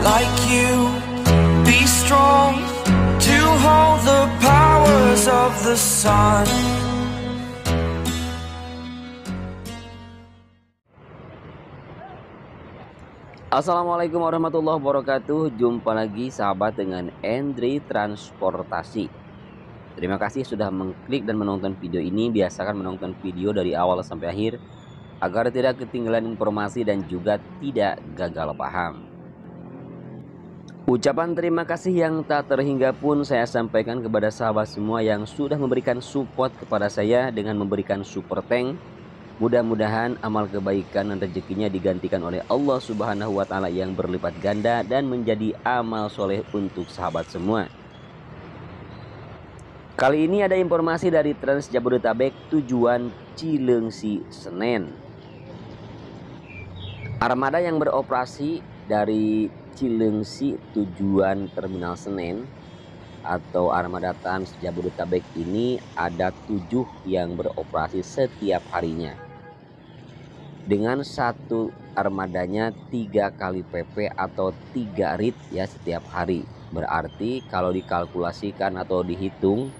like you. Be strong to hold the powers of the sun. Assalamualaikum warahmatullahi wabarakatuh. Jumpa lagi sahabat dengan Endri Transportasi. Terima kasih sudah mengklik dan menonton video ini. Biasakan menonton video dari awal sampai akhir agar tidak ketinggalan informasi dan juga tidak gagal paham. Ucapan terima kasih yang tak terhingga pun saya sampaikan kepada sahabat semua yang sudah memberikan support kepada saya dengan memberikan super thank. Mudah-mudahan amal kebaikan dan rezekinya digantikan oleh Allah Subhanahu wa Ta'ala yang berlipat ganda dan menjadi amal soleh untuk sahabat semua. Kali ini ada informasi dari Trans Jabodetabek tujuan Cileungsi Senen. Armada yang beroperasi dari Cileungsi tujuan Terminal Senen atau armada Trans Jabodetabek ini ada 7 yang beroperasi setiap harinya. Dengan satu armadanya 3 kali PP atau 3 rit ya setiap hari. Berarti kalau dikalkulasikan atau dihitung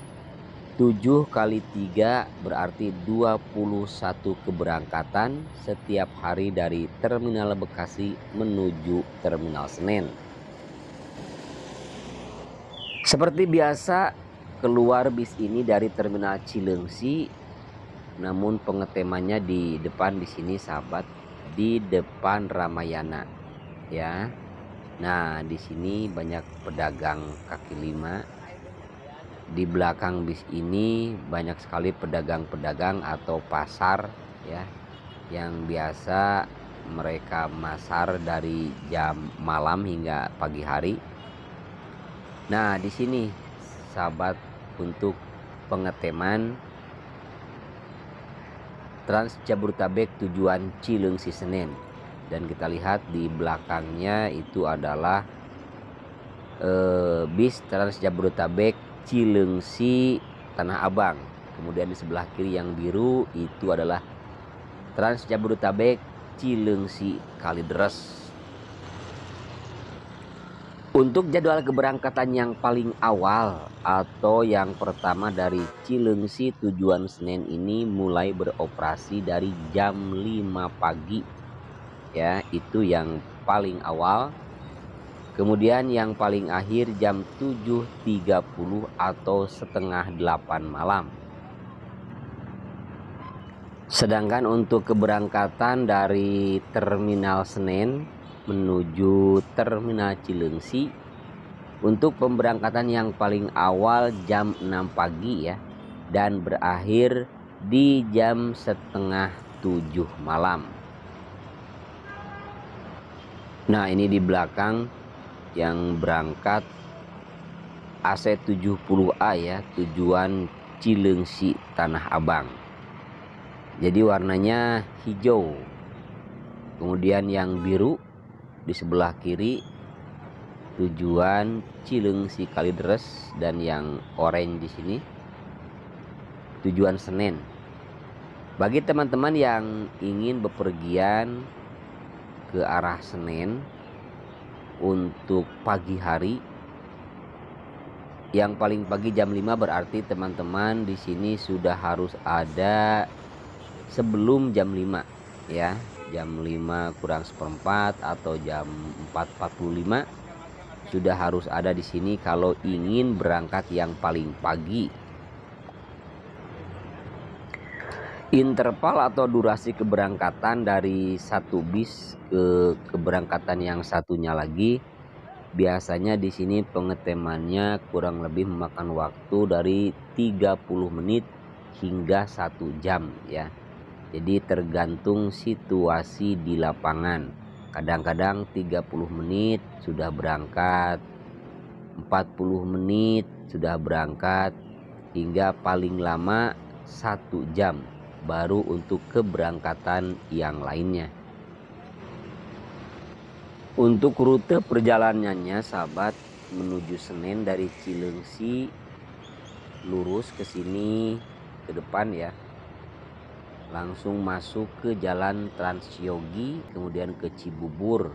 7 kali 3 berarti 21 keberangkatan setiap hari dari Terminal Bekasi menuju Terminal Senen. Seperti biasa keluar bis ini dari Terminal Cileungsi. Namun pengetemannya di depan di sini sahabat, di depan Ramayana ya. Nah, di sini banyak pedagang kaki lima. Di belakang bis ini banyak sekali pedagang-pedagang atau pasar ya, yang biasa mereka masar dari jam malam hingga pagi hari. Nah, di sini sahabat untuk pengeteman Trans Jabodetabek tujuan Cileungsi Senen, dan kita lihat di belakangnya itu adalah bis Trans Jabodetabek Cileungsi Tanah Abang. Kemudian di sebelah kiri yang biru itu adalah Trans Jabodetabek Cileungsi Kalideres. Untuk jadwal keberangkatan yang paling awal atau yang pertama dari Cileungsi tujuan Senen ini mulai beroperasi dari jam 5 pagi ya, itu yang paling awal. Kemudian yang paling akhir jam 7.30 atau setengah 8 malam. Sedangkan untuk keberangkatan dari Terminal Senen menuju Terminal Cileungsi, untuk pemberangkatan yang paling awal jam 6 pagi ya, dan berakhir di jam setengah 7 malam. Nah, ini di belakang yang berangkat AC70A ya, tujuan Cileungsi Tanah Abang. Jadi warnanya hijau. Kemudian yang biru di sebelah kiri tujuan Cileungsi Kalideres, dan yang oranye di sini tujuan Senen. Bagi teman-teman yang ingin bepergian ke arah Senen untuk pagi hari, yang paling pagi jam 5 berarti teman-teman di sini sudah harus ada sebelum jam 5 ya. Jam 5 kurang seperempat atau jam 4.45 sudah harus ada di sini kalau ingin berangkat yang paling pagi. Interval atau durasi keberangkatan dari satu bis ke keberangkatan yang satunya lagi, biasanya di sini pengetemannya kurang lebih memakan waktu dari 30 menit hingga 1 jam ya. Jadi tergantung situasi di lapangan. Kadang-kadang 30 menit sudah berangkat, 40 menit sudah berangkat, hingga paling lama 1 jam baru untuk keberangkatan yang lainnya. Untuk rute perjalanannya sahabat, menuju Senen dari Cileungsi lurus ke sini ke depan ya, langsung masuk ke jalan Transyogi, kemudian ke Cibubur,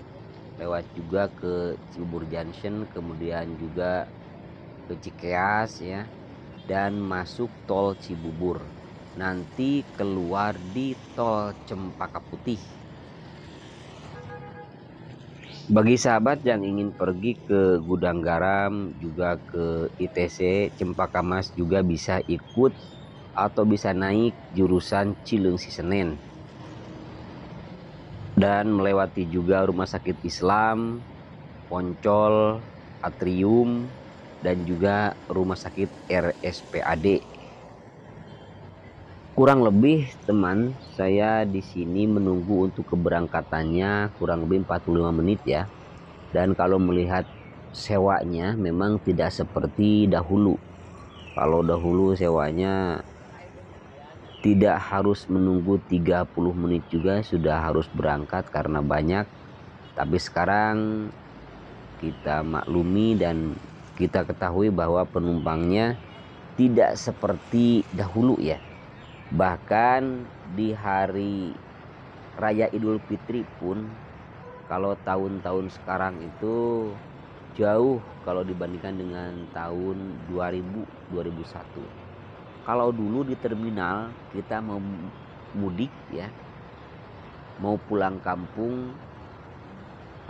lewat juga ke Cibubur Junction, kemudian juga ke Cikeas ya, dan masuk tol Cibubur. Nanti keluar di tol Cempaka Putih. Bagi sahabat yang ingin pergi ke Gudang Garam, juga ke ITC Cempaka Mas, juga bisa ikut atau bisa naik jurusan Cileungsi Senen dan melewati juga Rumah Sakit Islam, Poncol, Atrium, dan juga Rumah Sakit RSPAD. Kurang lebih teman, saya di sini menunggu untuk keberangkatannya kurang lebih 45 menit ya. Dan kalau melihat sewanya memang tidak seperti dahulu. Kalau dahulu sewanya tidak harus menunggu 30 menit juga sudah harus berangkat karena banyak. Tapi sekarang kita maklumi dan kita ketahui bahwa penumpangnya tidak seperti dahulu ya. Bahkan di hari Raya Idul Fitri pun kalau tahun-tahun sekarang itu jauh kalau dibandingkan dengan tahun 2001. Kalau dulu di terminal kita mau mudik ya, mau pulang kampung,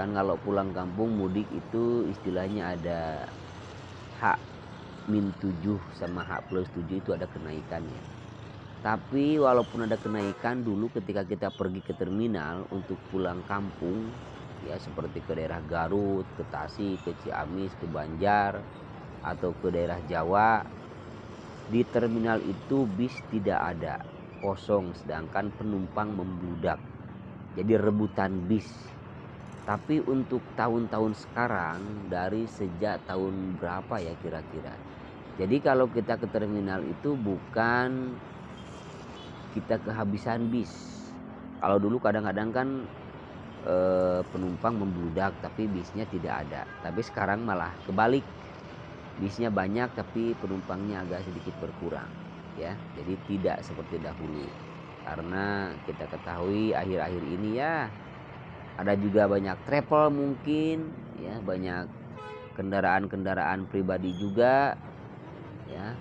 kan kalau pulang kampung mudik itu istilahnya ada H-7 sama H+7 itu ada kenaikannya. Tapi walaupun ada kenaikan dulu ketika kita pergi ke terminal untuk pulang kampung ya, seperti ke daerah Garut, ke Tasik, ke Ciamis, ke Banjar, atau ke daerah Jawa, di terminal itu bis tidak ada, kosong, sedangkan penumpang membludak. Jadi rebutan bis. Tapi untuk tahun-tahun sekarang, dari sejak tahun berapa ya kira-kira. Jadi kalau kita ke terminal itu bukan kita kehabisan bis. Kalau dulu kadang-kadang kan penumpang membludak tapi bisnya tidak ada. Tapi sekarang malah kebalik, bisnya banyak tapi penumpangnya agak sedikit berkurang ya. Jadi tidak seperti dahulu, karena kita ketahui akhir-akhir ini ya ada juga banyak travel mungkin ya, banyak kendaraan-kendaraan pribadi juga ya,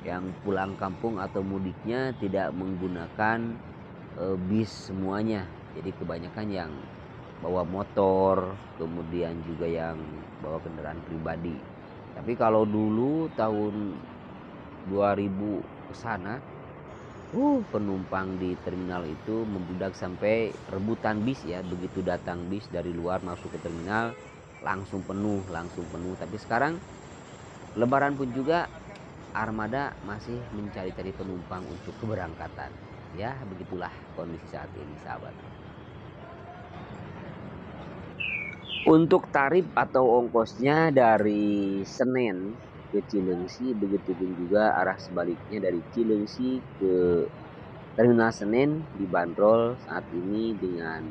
yang pulang kampung atau mudiknya tidak menggunakan bis semuanya. Jadi kebanyakan yang bawa motor, kemudian juga yang bawa kendaraan pribadi. Tapi kalau dulu tahun 2000 ke sana, penumpang di terminal itu membludak sampai rebutan bis ya. Begitu datang bis dari luar masuk ke terminal langsung penuh. Tapi sekarang Lebaran pun juga armada masih mencari-cari penumpang untuk keberangkatan. Ya, begitulah kondisi saat ini, sahabat. Untuk tarif atau ongkosnya dari Senen ke Cileungsi, begitu pun juga arah sebaliknya dari Cileungsi ke Terminal Senen dibanderol saat ini dengan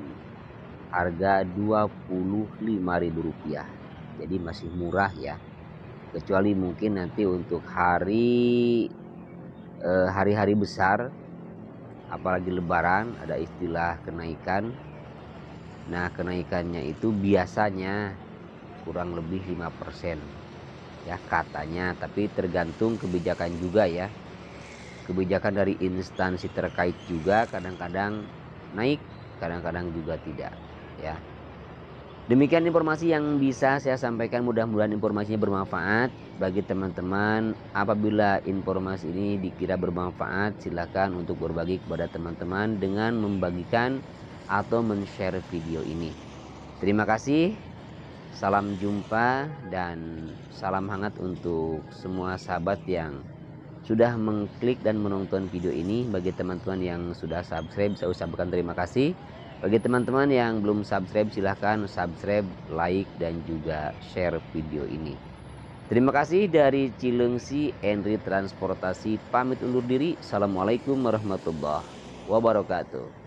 harga Rp25.000. Jadi masih murah ya. Kecuali mungkin nanti untuk hari-hari besar, apalagi Lebaran, ada istilah kenaikan. Nah, kenaikannya itu biasanya kurang lebih 5% ya katanya, tapi tergantung kebijakan juga ya. Kebijakan dari instansi terkait juga kadang-kadang naik, kadang-kadang juga tidak ya. Demikian informasi yang bisa saya sampaikan, mudah-mudahan informasinya bermanfaat bagi teman-teman. Apabila informasi ini dikira bermanfaat, silakan untuk berbagi kepada teman-teman dengan membagikan atau men-share video ini. Terima kasih, salam jumpa dan salam hangat untuk semua sahabat yang sudah mengklik dan menonton video ini. Bagi teman-teman yang sudah subscribe, saya ucapkan terima kasih. Bagi teman-teman yang belum subscribe, silahkan subscribe, like, dan juga share video ini. Terima kasih dari Cileungsi, Henry Transportasi pamit undur diri. Assalamualaikum warahmatullahi wabarakatuh.